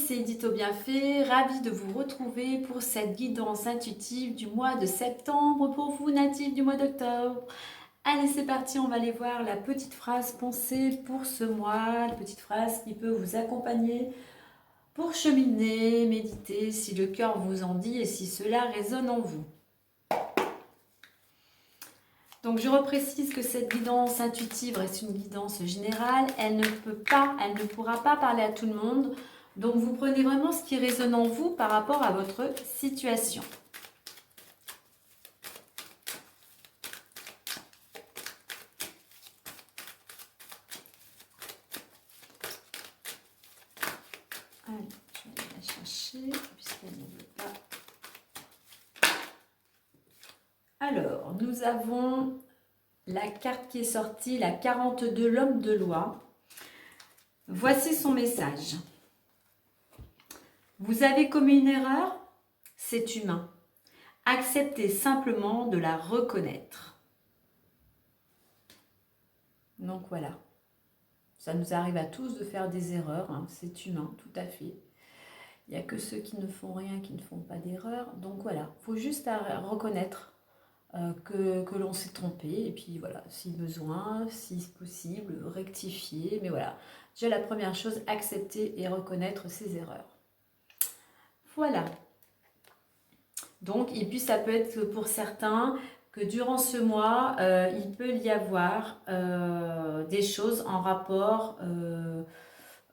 C'est Edito Bienfait, ravie de vous retrouver pour cette guidance intuitive du mois de septembre pour vous natifs du mois d'octobre. Allez, c'est parti, on va aller voir la petite phrase pensée pour ce mois, la petite phrase qui peut vous accompagner pour cheminer, méditer si le cœur vous en dit et si cela résonne en vous. Donc je reprécise que cette guidance intuitive reste une guidance générale, elle ne pourra pas parler à tout le monde. Donc vous prenez vraiment ce qui résonne en vous par rapport à votre situation. Allez, je vais aller la chercher puisqu'elle ne veut pas. Alors, nous avons la carte qui est sortie, la 42, l'homme de loi. Voici son message. Vous avez commis une erreur? C'est humain. Acceptez simplement de la reconnaître. Donc voilà. Ça nous arrive à tous de faire des erreurs, hein. C'est humain, tout à fait. Il n'y a que ceux qui ne font rien, qui ne font pas d'erreur. Donc voilà, il faut juste reconnaître que l'on s'est trompé. Et puis voilà, si besoin, si possible, rectifier. Mais voilà, déjà la première chose, accepter et reconnaître ses erreurs. Voilà. Donc, et puis ça peut être pour certains que durant ce mois, il peut y avoir des choses en rapport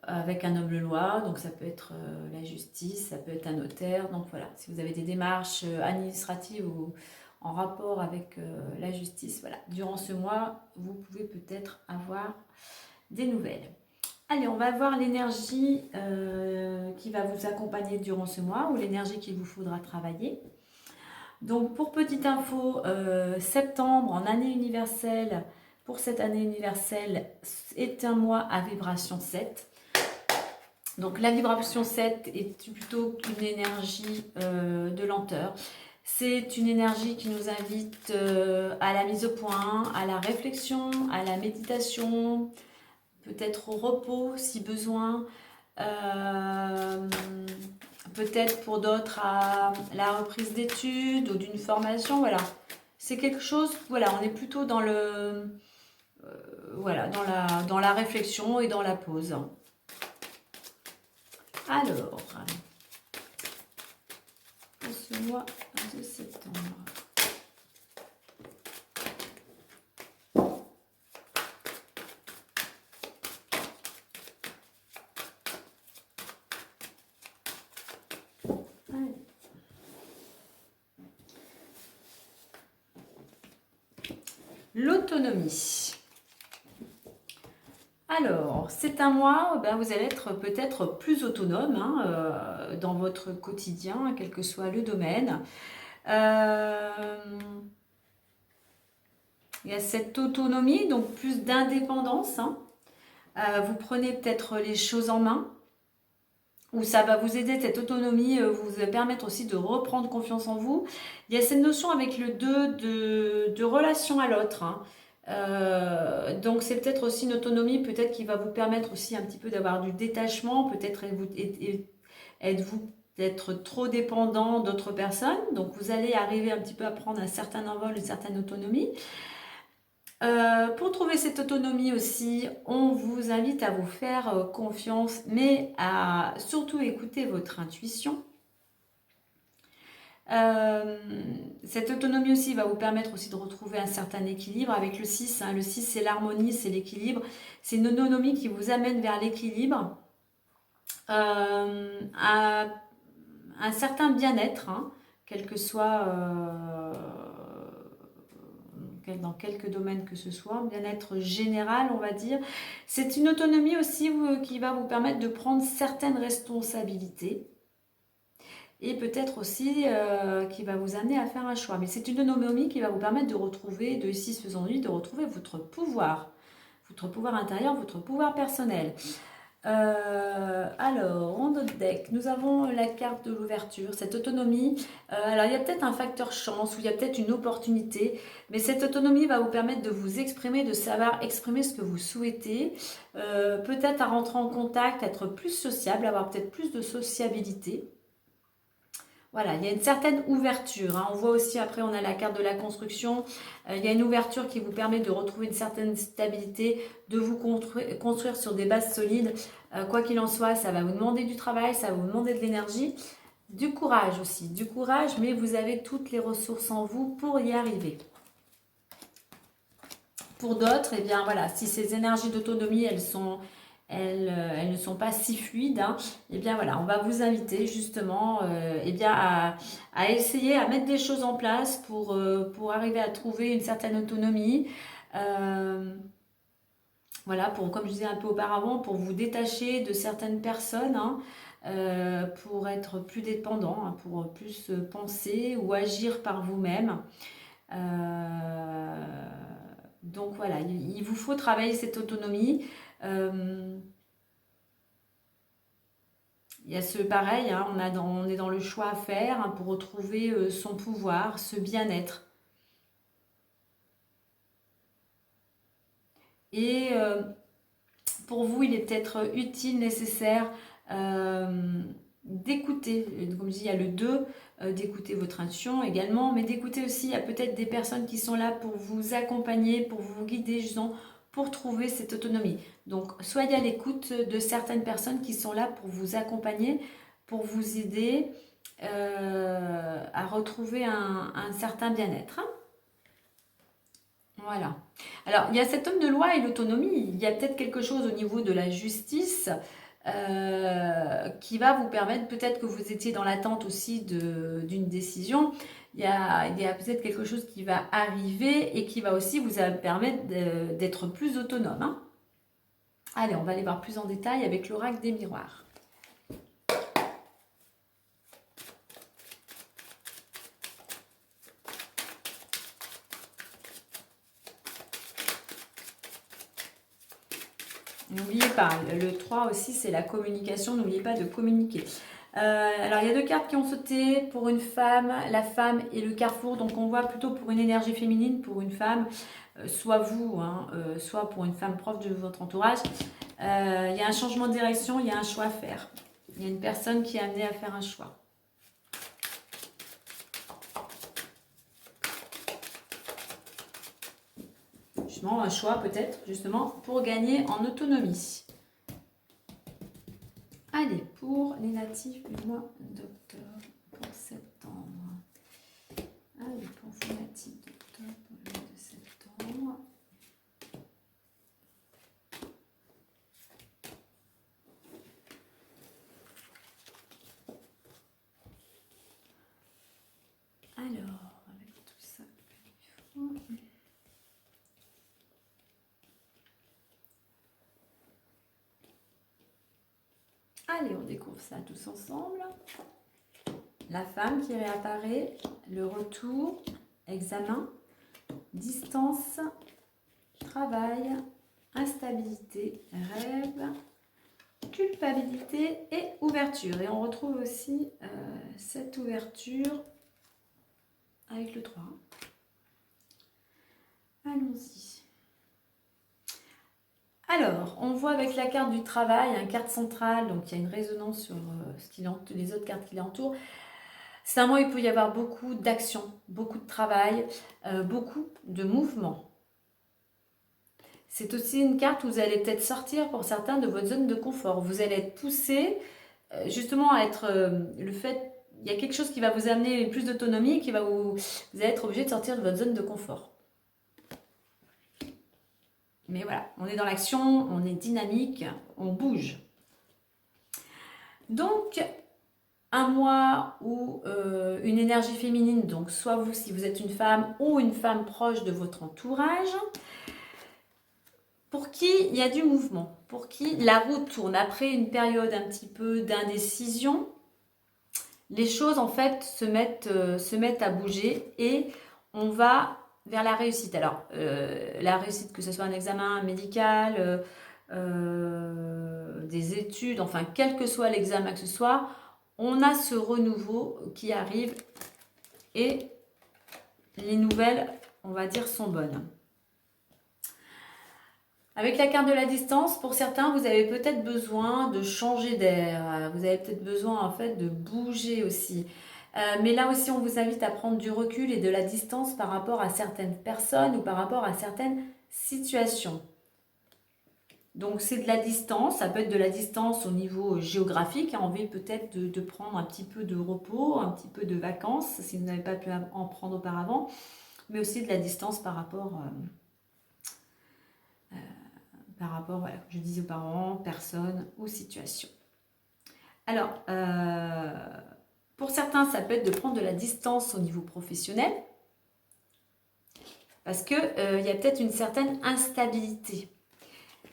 avec un homme de loi. Donc ça peut être la justice, ça peut être un notaire. Donc voilà, si vous avez des démarches administratives ou en rapport avec la justice, voilà. Durant ce mois, vous pouvez peut-être avoir des nouvelles. Allez, on va voir l'énergie qui va vous accompagner durant ce mois ou l'énergie qu'il vous faudra travailler. Donc, pour petite info, septembre en année universelle, pour cette année universelle, est un mois à vibration 7. Donc, la vibration 7 est plutôt une énergie de lenteur. C'est une énergie qui nous invite à la mise au point, à la réflexion, à la méditation, peut-être au repos si besoin, peut-être pour d'autres à la reprise d'études ou d'une formation, voilà. C'est quelque chose, voilà, on est plutôt dans le, voilà, dans la réflexion et dans la pause. Alors, pour ce mois de septembre. L'autonomie. Alors, c'est un mois, ben, vous allez être peut-être plus autonome hein, dans votre quotidien, quel que soit le domaine. Il y a cette autonomie, donc plus d'indépendance. Hein. Vous prenez peut-être les choses en main. Où ça va vous aider, cette autonomie, vous va permettre aussi de reprendre confiance en vous. Il y a cette notion avec le 2 de relation à l'autre. Hein. Donc c'est peut-être aussi une autonomie, peut-être qui va vous permettre aussi un petit peu d'avoir du détachement. Peut-être êtes-vous peut-être trop dépendant d'autres personnes. Donc vous allez arriver un petit peu à prendre un certain envol, une certaine autonomie. Pour trouver cette autonomie aussi, on vous invite à vous faire confiance, mais à surtout écouter votre intuition. Cette autonomie aussi va vous permettre aussi de retrouver un certain équilibre avec le 6. Hein. Le 6, c'est l'harmonie, c'est l'équilibre. C'est une autonomie qui vous amène vers l'équilibre, à un certain bien-être, hein, quel que soit... dans quelques domaines que ce soit, bien-être général, on va dire. C'est une autonomie aussi qui va vous permettre de prendre certaines responsabilités et peut-être aussi qui va vous amener à faire un choix. Mais c'est une autonomie qui va vous permettre de retrouver, de 6 faisant 8, de retrouver votre pouvoir votre pouvoir intérieur, votre pouvoir personnel. Alors, en notre deck, nous avons la carte de l'ouverture, cette autonomie. Alors, il y a peut-être un facteur chance ou il y a peut-être une opportunité, mais cette autonomie va vous permettre de vous exprimer, de savoir exprimer ce que vous souhaitez, peut-être à rentrer en contact, être plus sociable, avoir peut-être plus de sociabilité. Voilà, il y a une certaine ouverture. Hein. On voit aussi, après, on a la carte de la construction. Il y a une ouverture qui vous permet de retrouver une certaine stabilité, de vous construire sur des bases solides. Quoi qu'il en soit, ça va vous demander du travail, ça va vous demander de l'énergie, du courage aussi. Du courage, mais vous avez toutes les ressources en vous pour y arriver. Pour d'autres, eh bien voilà, si ces énergies d'autonomie, elles ne sont pas si fluides, hein, et bien voilà, on va vous inviter justement et bien à essayer, à mettre des choses en place pour arriver à trouver une certaine autonomie. Voilà, comme je disais un peu auparavant, pour vous détacher de certaines personnes, hein, pour être plus dépendant, hein, pour plus penser ou agir par vous-même. Donc voilà, il vous faut travailler cette autonomie. Il y a ce pareil, hein, on est dans le choix à faire, hein, pour retrouver son pouvoir, ce bien-être. Et pour vous, il est peut-être utile, nécessaire d'écouter, comme je dis, il y a le 2, d'écouter votre intuition également, mais d'écouter aussi, il y a peut-être des personnes qui sont là pour vous accompagner, pour vous guider, justement, pour trouver cette autonomie. Donc, soyez à l'écoute de certaines personnes qui sont là pour vous accompagner, pour vous aider à retrouver un certain bien-être. Hein. Voilà. Alors, il y a cet homme de loi et l'autonomie. Il y a peut-être quelque chose au niveau de la justice qui va vous permettre, peut-être que vous étiez dans l'attente aussi d'une décision. Il y a peut-être quelque chose qui va arriver et qui va aussi vous permettre d'être plus autonome. Hein. Allez, on va aller voir plus en détail avec l'oracle des miroirs. N'oubliez pas, le 3 aussi, c'est la communication. N'oubliez pas de communiquer. Alors, il y a 2 cartes qui ont sauté pour une femme, la femme et le carrefour. Donc, on voit plutôt pour une énergie féminine, pour une femme, soit vous, hein, soit pour une femme proche de votre entourage. Il y a un changement de direction, il y a un choix à faire. Il y a une personne qui est amenée à faire un choix. Un choix peut-être justement pour gagner en autonomie. Allez, pour les natifs du mois d'octobre, pour septembre. Allez, pour vous natifs d'octobre, pour le mois de septembre. Alors, avec tout ça, il faut... Allez, on découvre ça tous ensemble. La femme qui réapparaît, le retour, examen, distance, travail, instabilité, rêve, culpabilité et ouverture. Et on retrouve aussi cette ouverture avec le 3. Allons-y. Alors, on voit avec la carte du travail, une carte centrale, donc il y a une résonance sur les autres cartes qui l'entourent. C'est un mois où il peut y avoir beaucoup d'action, beaucoup de travail, beaucoup de mouvement. C'est aussi une carte où vous allez peut-être sortir pour certains de votre zone de confort. Vous allez être poussé justement à être il y a quelque chose qui va vous amener plus d'autonomie, vous allez être obligé de sortir de votre zone de confort. Mais voilà, on est dans l'action, on est dynamique, on bouge. Donc, un mois où une énergie féminine, donc soit vous, si vous êtes une femme ou une femme proche de votre entourage, pour qui il y a du mouvement, pour qui la roue tourne. Après une période un petit peu d'indécision, les choses en fait se mettent à bouger et on va vers la réussite. Alors, la réussite, que ce soit un examen médical, des études, enfin, quel que soit l'examen que ce soit, on a ce renouveau qui arrive et les nouvelles, on va dire, sont bonnes. Avec la carte de la distance, pour certains, vous avez peut-être besoin de changer d'air. Vous avez peut-être besoin, en fait, de bouger aussi. Mais là aussi, on vous invite à prendre du recul et de la distance par rapport à certaines personnes ou par rapport à certaines situations. Donc, c'est de la distance. Ça peut être de la distance au niveau géographique. Envie peut-être de prendre un petit peu de repos, un petit peu de vacances, si vous n'avez pas pu en prendre auparavant. Mais aussi de la distance par rapport... voilà, comme je disais aux parents, personnes ou situations. Alors, pour certains, ça peut être de prendre de la distance au niveau professionnel, parce qu'il y a peut-être une certaine instabilité.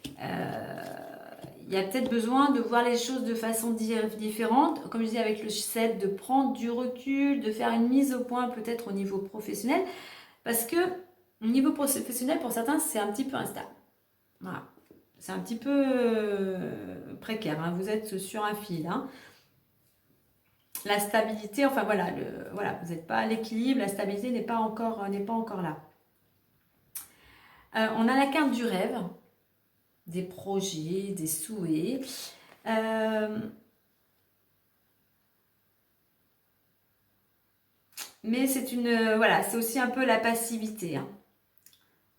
Il y a peut-être besoin de voir les choses de façon différente, comme je dis avec le 7, de prendre du recul, de faire une mise au point peut-être au niveau professionnel, parce que au niveau professionnel, pour certains, c'est un petit peu instable. Voilà. C'est un petit peu précaire, hein. Vous êtes sur un fil. Hein. La stabilité, enfin voilà, vous n'êtes pas à l'équilibre, la stabilité n'est pas encore là. On a la carte du rêve, des projets, des souhaits. Mais c'est c'est aussi un peu la passivité. Hein.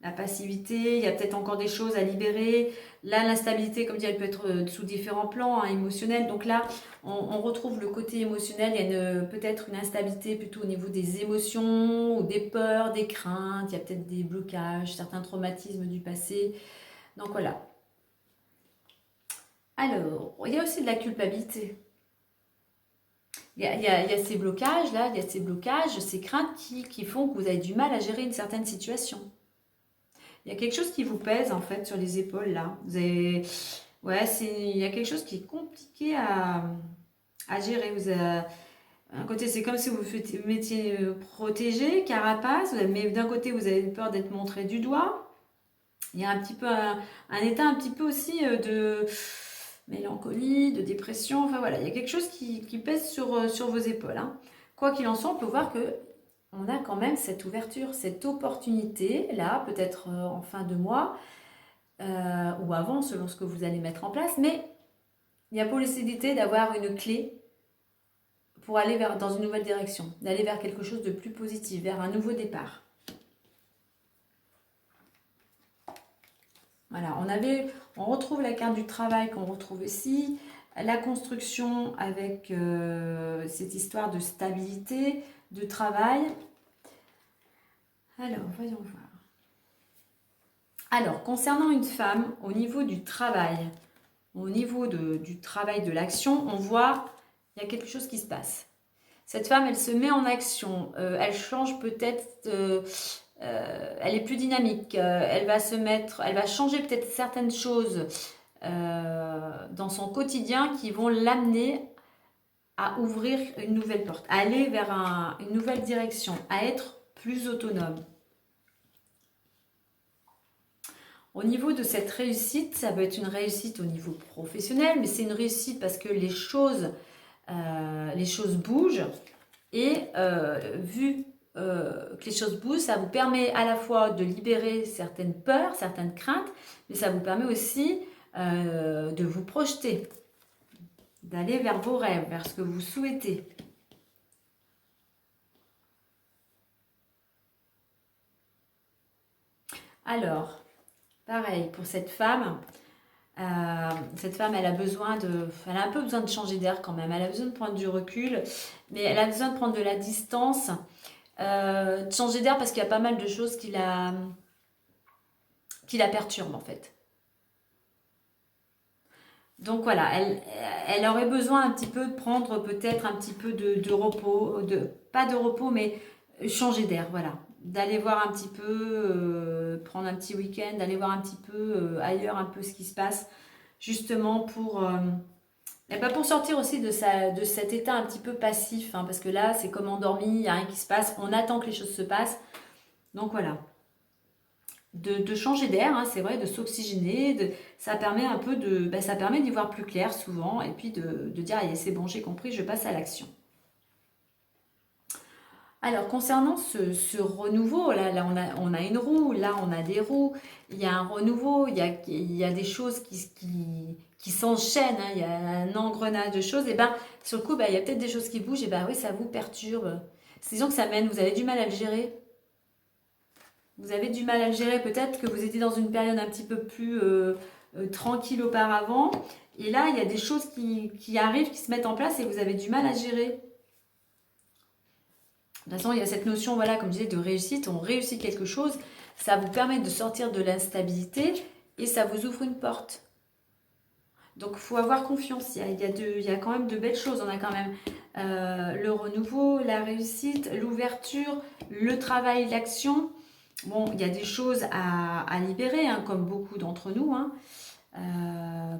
La passivité, il y a peut-être encore des choses à libérer. Là, l'instabilité, comme je dis, elle peut être sous différents plans, hein, émotionnels. Donc là, on retrouve le côté émotionnel. Il y a peut-être une instabilité plutôt au niveau des émotions, ou des peurs, des craintes. Il y a peut-être des blocages, certains traumatismes du passé. Donc voilà. Alors, il y a aussi de la culpabilité. Il y a ces blocages, là, il y a ces blocages, ces craintes qui font que vous avez du mal à gérer une certaine situation. Il y a quelque chose qui vous pèse en fait sur les épaules là. Vous avez... Ouais, il y a quelque chose qui est compliqué à gérer. Un côté, c'est comme si vous vous mettiez protégé, carapace, mais d'un côté, vous avez peur d'être montré du doigt. Il y a un petit peu un état un petit peu aussi de mélancolie, de dépression. Enfin voilà, il y a quelque chose qui pèse sur vos épaules. Hein. Quoi qu'il en soit, on peut voir que on a quand même cette ouverture, cette opportunité, là, peut-être en fin de mois, ou avant, selon ce que vous allez mettre en place, mais il y a possibilité d'avoir une clé pour aller dans une nouvelle direction, d'aller vers quelque chose de plus positif, vers un nouveau départ. Voilà, on retrouve la carte du travail qu'on retrouve ici, la construction avec cette histoire de stabilité, de travail. Alors, voyons voir. Alors, concernant une femme, au niveau du travail, du travail, de l'action, on voit il y a quelque chose qui se passe. Cette femme, elle se met en action, elle change peut-être, elle est plus dynamique, elle va changer peut-être certaines choses dans son quotidien qui vont l'amener à ouvrir une nouvelle porte, à aller vers une nouvelle direction, à être plus autonome. Au niveau de cette réussite, ça peut être une réussite au niveau professionnel, mais c'est une réussite parce que les choses bougent. Et vu que les choses bougent, ça vous permet à la fois de libérer certaines peurs, certaines craintes, mais ça vous permet aussi de vous projeter, d'aller vers vos rêves, vers ce que vous souhaitez. Alors, pareil, pour cette femme, elle a un peu besoin de changer d'air quand même. Elle a besoin de prendre du recul, mais elle a besoin de prendre de la distance, de changer d'air parce qu'il y a pas mal de choses qui la perturbent en fait. Donc voilà, elle aurait besoin un petit peu de prendre peut-être un petit peu de repos, pas de repos, mais changer d'air, voilà. D'aller voir un petit peu, prendre un petit week-end, d'aller voir un petit peu ailleurs un peu ce qui se passe, justement pour sortir aussi de cet état un petit peu passif, hein, parce que là c'est comme endormi, il n'y a rien qui se passe, on attend que les choses se passent, Donc voilà, de changer d'air, hein, c'est vrai, de s'oxygéner, ça permet un peu ça permet d'y voir plus clair souvent, et puis de dire, allez, c'est bon, j'ai compris, je passe à l'action. Alors, concernant ce renouveau, là on a une roue, là on a des roues, il y a un renouveau, il y a des choses qui s'enchaînent, hein, il y a un engrenage de choses, et ben sur le coup, il y a peut-être des choses qui bougent, et ben oui, ça vous perturbe. C'est disons que ça mène, vous avez du mal à le gérer. Vous avez du mal à le gérer, peut-être que vous étiez dans une période un petit peu plus tranquille auparavant, et là il y a des choses qui arrivent, qui se mettent en place, et vous avez du mal à gérer. De toute façon, il y a cette notion, voilà, comme je disais, de réussite. On réussit quelque chose, ça vous permet de sortir de l'instabilité et ça vous ouvre une porte. Donc, il faut avoir confiance. Il y a quand même de belles choses. On a quand même le renouveau, la réussite, l'ouverture, le travail, l'action. Bon, il y a des choses à libérer, hein, comme beaucoup d'entre nous. Hein.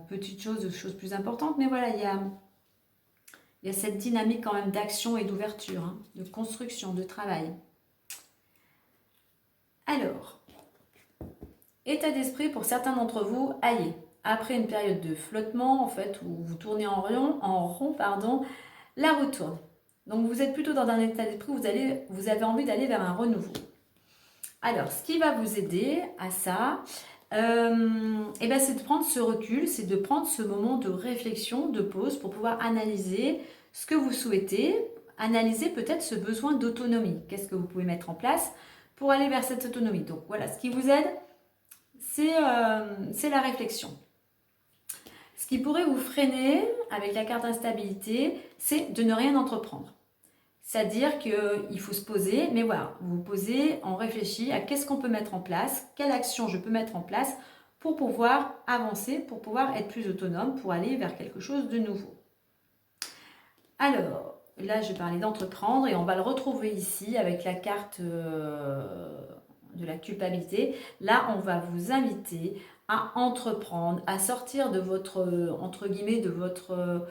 Petites choses, choses plus importantes. Mais voilà, il y a cette dynamique quand même d'action et d'ouverture, hein, de construction, de travail. Alors, état d'esprit pour certains d'entre vous, aïe, après une période de flottement, en fait, où vous tournez en rond, la roue tourne. Donc vous êtes plutôt dans un état d'esprit où vous avez envie d'aller vers un renouveau. Alors, ce qui va vous aider à ça, c'est de prendre ce recul, c'est de prendre ce moment de réflexion, de pause pour pouvoir analyser ce que vous souhaitez, analyser peut-être ce besoin d'autonomie. Qu'est-ce que vous pouvez mettre en place pour aller vers cette autonomie? Donc voilà, ce qui vous aide, c'est la réflexion. Ce qui pourrait vous freiner avec la carte instabilité, c'est de ne rien entreprendre. C'est-à-dire qu'il faut se poser, mais voilà, vous vous posez, on réfléchit à qu'est-ce qu'on peut mettre en place, quelle action je peux mettre en place pour pouvoir avancer, pour pouvoir être plus autonome, pour aller vers quelque chose de nouveau. Alors, là je parlais d'entreprendre et on va le retrouver ici avec la carte de la culpabilité. Là, on va vous inviter à entreprendre, à sortir de votre, entre guillemets, de votre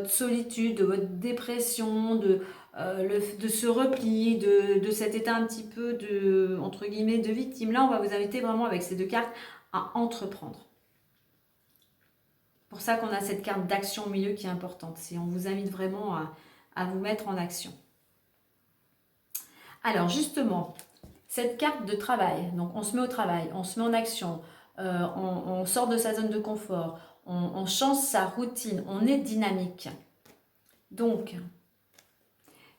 solitude, de votre dépression, de ce repli, de cet état un petit peu de, entre guillemets, de victime. Là, on va vous inviter vraiment avec ces deux cartes à entreprendre. C'est pour ça qu'on a cette carte d'action au milieu qui est importante. On vous invite vraiment à vous mettre en action. Alors justement, cette carte de travail, donc on se met au travail, on se met en action, on sort de sa zone de confort, on change sa routine, on est dynamique. Donc,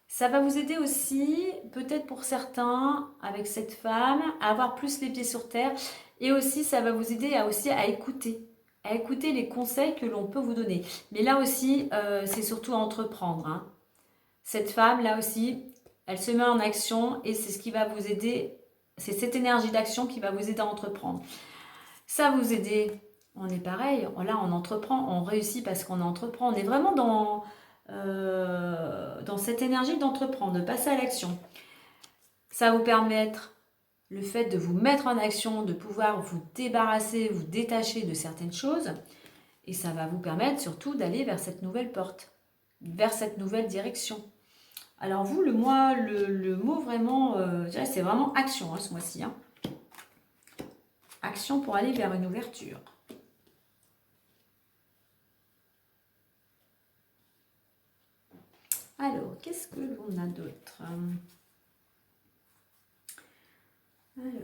ça va vous aider aussi, peut-être pour certains, avec cette femme, à avoir plus les pieds sur terre. Et aussi, ça va vous aider à écouter les conseils que l'on peut vous donner. Mais là aussi, c'est surtout à entreprendre. Hein. Cette femme, là aussi, elle se met en action et c'est ce qui va vous aider. C'est cette énergie d'action qui va vous aider à entreprendre. Ça va vous aider. On est pareil. Là, on entreprend. On réussit parce qu'on entreprend. On est vraiment dans cette énergie d'entreprendre, de passer à l'action. Ça va vous permettre le fait de vous mettre en action, de pouvoir vous débarrasser, vous détacher de certaines choses. Et ça va vous permettre surtout d'aller vers cette nouvelle porte, vers cette nouvelle direction. Alors vous, le mot vraiment, c'est vraiment action hein, ce mois-ci. Hein. Action pour aller vers une ouverture. Alors, qu'est-ce que l'on a d'autre? Alors...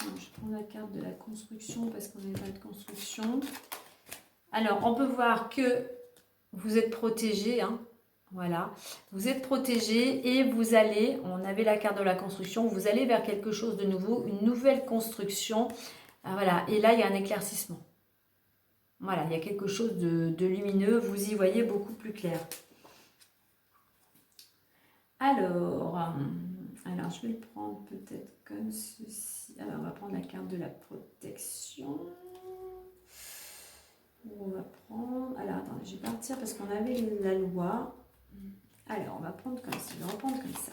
Je prends la carte de la construction parce qu'on n'est pas de construction. Alors, on peut voir que vous êtes protégé. Hein, voilà. Vous êtes protégé et vous allez, on avait la carte de la construction, vous allez vers quelque chose de nouveau, une nouvelle construction. Voilà. Et là, il y a un éclaircissement. Voilà, il y a quelque chose de lumineux. Vous y voyez beaucoup plus clair. Alors, je vais le prendre peut-être comme ceci. Alors, on va prendre la carte de la protection. On va prendre... Alors, attendez, je vais partir parce qu'on avait la loi. Alors, on va prendre comme ça. Je vais reprendre comme ça.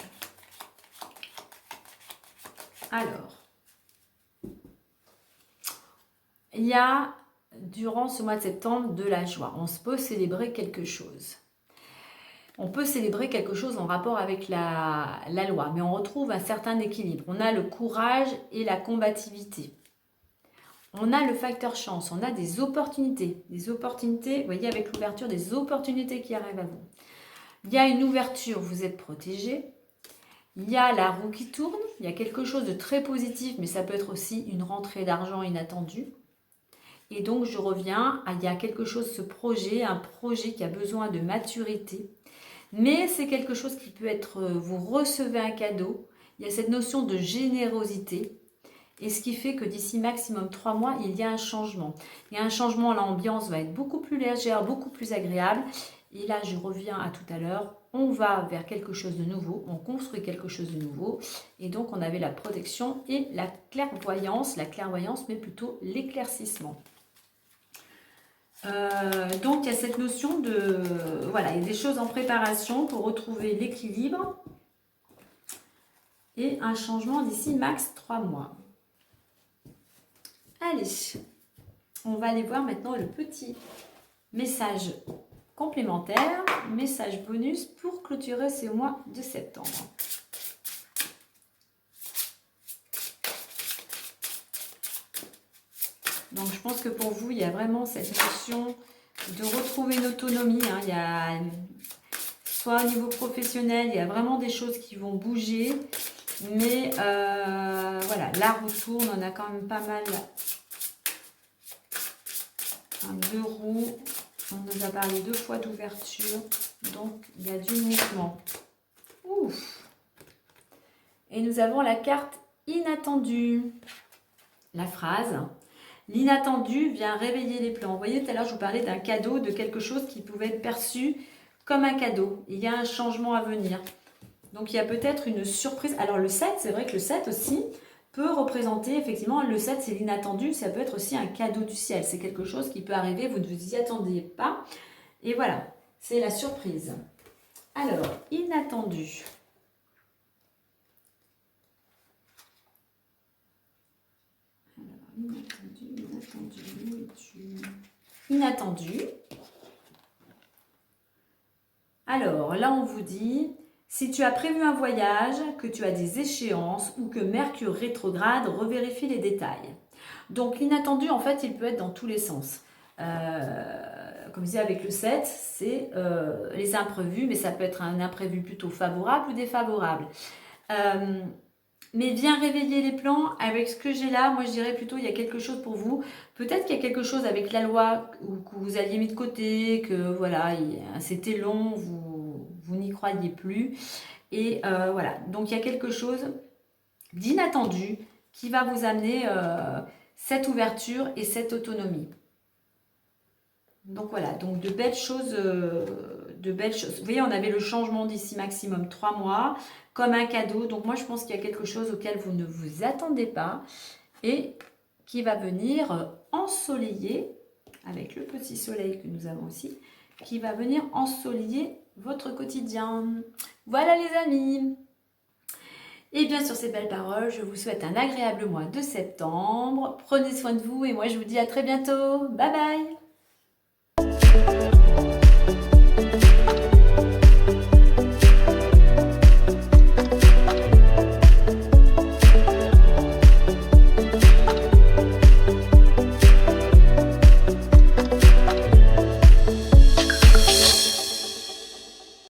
Alors, il y a, durant ce mois de septembre, de la joie. On peut célébrer quelque chose. On peut célébrer quelque chose en rapport avec la loi, mais on retrouve un certain équilibre. On a le courage et la combativité. On a le facteur chance, on a des opportunités. Des opportunités, vous voyez avec l'ouverture, des opportunités qui arrivent à vous. Il y a une ouverture, vous êtes protégé. Il y a la roue qui tourne, il y a quelque chose de très positif, mais ça peut être aussi une rentrée d'argent inattendue. Et donc je reviens, il y a quelque chose, ce projet, un projet qui a besoin de maturité. Mais c'est quelque chose qui peut être, vous recevez un cadeau, il y a cette notion de générosité. Et ce qui fait que d'ici maximum 3 mois, il y a un changement. Il y a un changement, l'ambiance va être beaucoup plus légère, beaucoup plus agréable. Et là, je reviens à tout à l'heure, on va vers quelque chose de nouveau, on construit quelque chose de nouveau. Et donc, on avait la protection et la clairvoyance, mais plutôt l'éclaircissement. Donc, il y a cette notion de... Voilà, il y a des choses en préparation pour retrouver l'équilibre. Et un changement d'ici max 3 mois. Allez, on va aller voir maintenant le petit message complémentaire, message bonus pour clôturer ce mois de septembre. Donc je pense que pour vous, il y a vraiment cette notion de retrouver une autonomie. Hein. Il y a, soit au niveau professionnel, il y a vraiment des choses qui vont bouger. Mais voilà, la roue tourne, on a quand même pas mal. 2 roues, on nous a parlé 2 fois d'ouverture, donc il y a du mouvement. Ouf. Et nous avons la carte inattendue. La phrase, l'inattendu vient réveiller les plans. Vous voyez, tout à l'heure, je vous parlais d'un cadeau, de quelque chose qui pouvait être perçu comme un cadeau. Il y a un changement à venir. Donc, il y a peut-être une surprise. Alors, le 7, c'est vrai que le 7 aussi peut représenter, effectivement, le 7, c'est l'inattendu. Ça peut être aussi un cadeau du ciel. C'est quelque chose qui peut arriver, vous ne vous y attendiez pas. Et voilà, c'est la surprise. Alors, inattendu. Inattendu. Alors, là, on vous dit... Si tu as prévu un voyage, que tu as des échéances ou que Mercure rétrograde, revérifie les détails. Donc l'inattendu, en fait, il peut être dans tous les sens. Comme je disais avec le 7, c'est les imprévus, mais ça peut être un imprévu plutôt favorable ou défavorable. Mais viens réveiller les plans avec ce que j'ai là. Moi, je dirais plutôt, il y a quelque chose pour vous. Peut-être qu'il y a quelque chose avec la loi que vous aviez mis de côté, que voilà, c'était long, vous n'y croyez plus. Et voilà, donc il y a quelque chose d'inattendu qui va vous amener cette ouverture et cette autonomie. Donc voilà, donc de belles choses, Vous voyez, on avait le changement d'ici maximum 3 mois, comme un cadeau. Donc moi, je pense qu'il y a quelque chose auquel vous ne vous attendez pas et qui va venir ensoleiller, avec le petit soleil que nous avons aussi, qui va venir ensoleiller votre quotidien. Voilà les amis. Et bien sur ces belles paroles, je vous souhaite un agréable mois de septembre. Prenez soin de vous et moi je vous dis à très bientôt. Bye bye.